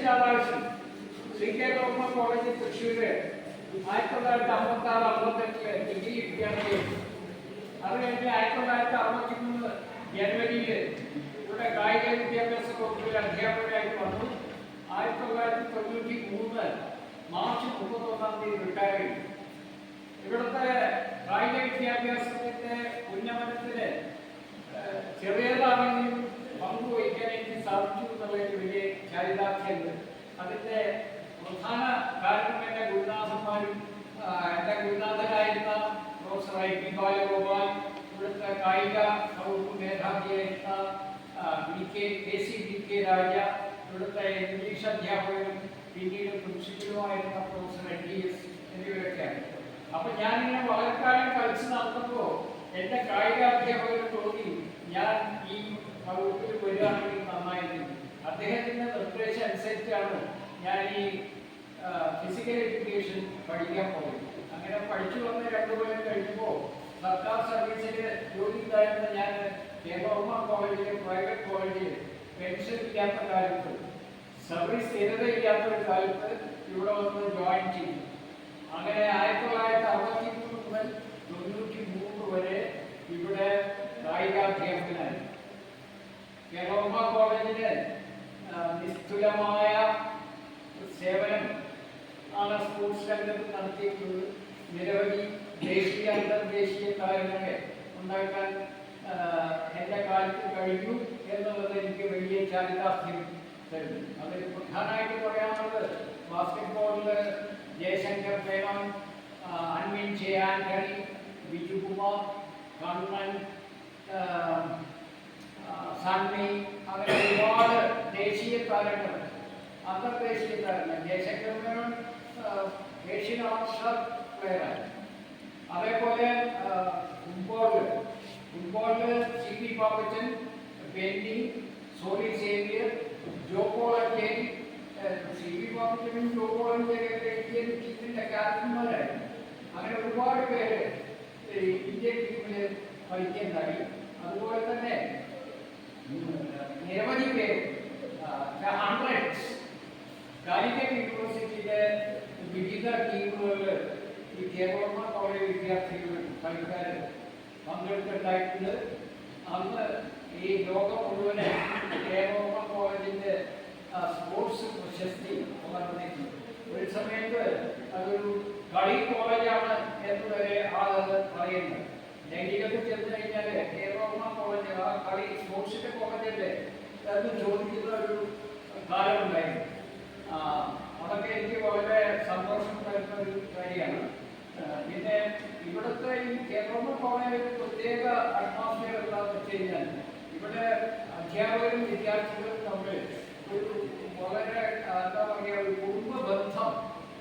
Radhakrishnan Sri K Lokamma college Thrissur 1956-58 degree വിദ്യാർത്ഥിയായിരുന്നു. അത് കഴിഞ്ഞ് 1963 ജനുവരിയിൽ ഇവിടെ കായിക വിദ്യാഭ്യാസ വകുപ്പിൽ അധ്യാപകരായിട്ട് വന്നു. 1993 മാർച്ച് 31 റിട്ടയർ ചെയ്തു. ഇവിടുത്തെ കായിക വിദ്യാഭ്യാസത്തിന്റെ ഉന്നമനത്തിന് ചെറിയതാണെങ്കിലും പങ്കുവഹിക്കാൻ എനിക്ക് സാധിച്ചു എന്നുള്ളൊരു വലിയ ചാരിതാർത്ഥ്യമുണ്ട്. അതിന്റെ പ്രധാന കാരണം എൻ്റെ ഗുരുനാഥന്മാരും എൻ്റെ ഗുരുനാഥനായിരുന്ന പ്രൊഫസർ IP ബാലഗോപാൽ, ഇവിടുത്തെ കായിക വകുപ്പ് മേധാവിയായിരുന്ന KC രാജ, ഇവിടുത്തെ ഇംഗ്ലീഷ് അധ്യാപകരും പിന്നീട് പ്രിൻസിപ്പലുമായിരുന്ന പ്രൊഫസർ NDS എന്നിവരൊക്കെയാണ്. അപ്പൊ ഞാനിങ്ങനെ വളരെ കാലം കളിച്ച് നടന്നപ്പോൾ എൻ്റെ കായിക അധ്യാപകർ തോന്നി ഞാൻ ഈ വകുപ്പിൽ വരികയാണെങ്കിൽ നന്നായിരുന്നു. അദ്ദേഹത്തിന്റെ നിർദ്ദേശം അനുസരിച്ചാണ് ഞാൻ ഈ ഫിസിക്കൽ എഡ്യൂക്കേഷൻ പഠിക്കാൻ പോയത്. അങ്ങനെ പഠിച്ചു വന്ന് 2 കൊല്ലം കഴിഞ്ഞപ്പോൾ സർക്കാർ സർവീസിൽ ജോലി ഉണ്ടായിരുന്ന ഞാൻ കേരള കോളേജിലെ പ്രൈവറ്റ് കോളേജിൽ പെൻഷൻ ഇല്ലാത്ത കാലത്ത്, സർവീസ് സ്ഥിരതയില്ലാത്തൊരു കാലത്ത് ഇവിടെ വന്ന് ജോയിൻ ചെയ്തു. അങ്ങനെ 1963 മുതൽ 93 വരെ ഇവിടെ കായികാധ്യാപകനായി. കേരള കോളേജിന് നിസ്തുലമായ സേവനം ആണ് സ്പോർട്സ് രംഗത്ത് നടത്തിയിട്ടുള്ളത്. നിരവധി ദേശീയ അന്തർദേശീയ താരങ്ങളെ ഉണ്ടാക്കാൻ എൻ്റെ കാലത്ത് കഴിഞ്ഞു എന്നുള്ളത് എനിക്ക് വലിയ ചാരിതാർത്ഥ്യം തരുന്നു. അതിൽ പ്രധാനമായിട്ട് പറയാനുള്ളത് ബാസ്കറ്റ്ബോളിൽ ജയശങ്കർ മേനോൻ, അൻവിൻ ജെ ആന്റണി, ബിജുകുമാർ, കണ്ണൻ, സണ്ണി, അങ്ങനെ ഒരുപാട് ദേശീയ താരങ്ങൾ, അന്തർദേശീയ താരങ്ങൾ. ജയശങ്കർ മേനോൻ ഏഷ്യൻ ഓസ്കാർ പ്ലെയറാണ്. അതേപോലെ ഫുട്ബോളിൽ CP Pappachan, Benny, sorry Xavier, Jo Paulancheri. CP പാപ്പച്ചനും ജോ പോളഞ്ചേരിയൊക്കെ ഇന്ത്യൻ ടീമിന്റെ ക്യാപ്റ്റന്മാരായിരുന്നു. അങ്ങനെ ഒരുപാട് പേര് ഇന്ത്യൻ ടീമിൽ കളിക്കുന്നുണ്ടായി. അതുപോലെ തന്നെ നിരവധി പേര് ഹൺഡ്രഡ്സ് കാലിക്കറ്റ് യൂണിവേഴ്സിറ്റിയിലെ വിവിധ ടീമുകളിൽ ഈ കേരള കോളേജ് വിദ്യാർത്ഥികൾ കളിക്കാർ പങ്കെടുത്തിട്ടുണ്ടായിട്ടുണ്ട്. അന്ന് ഈ ലോകം മുഴുവൻ കേരള കോളേജിന്റെ സ്പോർട്സ് പ്രശസ്തി ഉയർന്നിട്ടുണ്ട്. ഒരു സമയത്ത് അതൊരു കളി കോളേജാണ് എന്ന് വരെ ആളുകൾ പറയുന്നത്. ഡൽഹിയിലൊക്കെ ചെന്ന് കഴിഞ്ഞാൽ കേരള കോളേജ് ആ കളി സ്പോർട്സിന്റെ കോളേജല്ലേ എന്ന് ചോദിക്കുന്ന ഒരു കാലമുണ്ടായിരുന്നു. അതൊക്കെ എനിക്ക് വളരെ സന്തോഷം തരുന്ന ഒരു കാര്യമാണ്. പിന്നെ ഇവിടുത്തെ ഈ കേരള കോളേജിൽ പ്രത്യേക അറ്റ്മോസ്ഫിയർ എന്താണെന്ന് വെച്ച് കഴിഞ്ഞാൽ ഇവിടെ അധ്യാപകരും വിദ്യാർത്ഥികളും തമ്മിൽ ഒരു വളരെ എന്താ പറയുക, ഒരു കുടുംബ ബന്ധം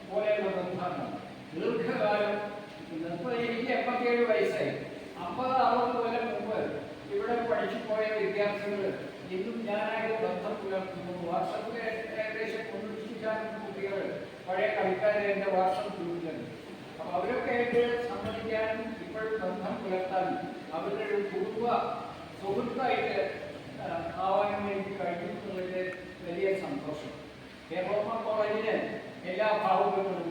പോലെയുള്ള ബന്ധമാണ്. ദീർഘകാലം ഇപ്പോൾ എനിക്ക് 87 വയസ്സായി. 50-60 കൊല്ലം മുമ്പ് ഇവിടെ പഠിച്ചു പോയ വിദ്യാർത്ഥികൾ ഇന്നും ഞാനായിട്ട് ബന്ധം പുലർത്തുന്നു. വാട്സപ്പിൽ ഏകദേശം 90 കുട്ടികൾ പഴയ കളിക്കാരെ എൻ്റെ വാട്സപ്പ് ഗ്രൂപ്പിലുണ്ട്. അപ്പോൾ അവരൊക്കെ ആയിട്ട് സംബന്ധിക്കാനും ഇപ്പോഴും ബന്ധം പുലർത്താനും അവരുടെ ഒരു കുടുംബ സുഹൃത്തായിട്ട് ആവാനും എനിക്ക് കഴിഞ്ഞു എന്നുള്ളത് വലിയ സന്തോഷം. കേരള കോളേജിന് എല്ലാ ഭാവുകങ്ങളും